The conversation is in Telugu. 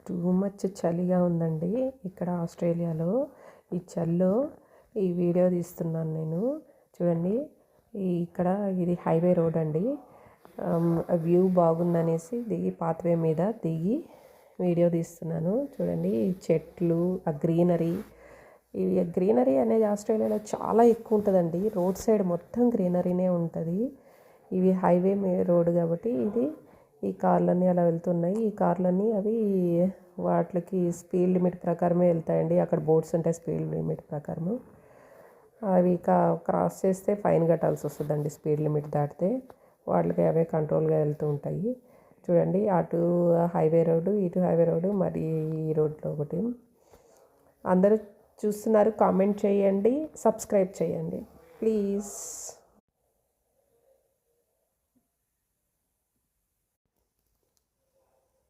టూ మచ్ చలిగా ఉందండి ఇక్కడ ఆస్ట్రేలియాలో. ఈ చలిలో ఈ వీడియో తీస్తున్నాను నేను. చూడండి, ఇక్కడ ఇది హైవే రోడ్ అండి. వ్యూ బాగుందనేసి దిగి పాత్వే మీద దిగి వీడియో తీస్తున్నాను. చూడండి, ఈ చెట్లు, ఆ గ్రీనరీ. ఈ గ్రీనరీ అనేది ఆస్ట్రేలియాలో చాలా ఎక్కువ ఉంటుందండి. రోడ్ సైడ్ మొత్తం గ్రీనరీనే ఉంటుంది. ఇవి హైవే రోడ్ కాబట్టి ఈ కార్లన్నీ అలా వెళ్తున్నాయి. ఈ కార్లన్నీ అవి వాటికి స్పీడ్ లిమిట్ ప్రకారమే వెళ్తాయండి. అక్కడ బోర్డ్స్ ఉంటాయి స్పీడ్ లిమిట్ ప్రకారము. అవి క్రాస్ చేస్తే ఫైన్ కట్టాల్సి వస్తుందండి. స్పీడ్ లిమిట్ దాటితే వాటికి అవే కంట్రోల్గా వెళ్తూ ఉంటాయి. చూడండి, అటు హైవే రోడ్డు, ఇటు హైవే రోడ్డు, మరి ఈ రోడ్లో ఒకటి. అందరూ చూస్తున్నారు, కామెంట్ చేయండి, సబ్స్క్రైబ్ చేయండి ప్లీజ్.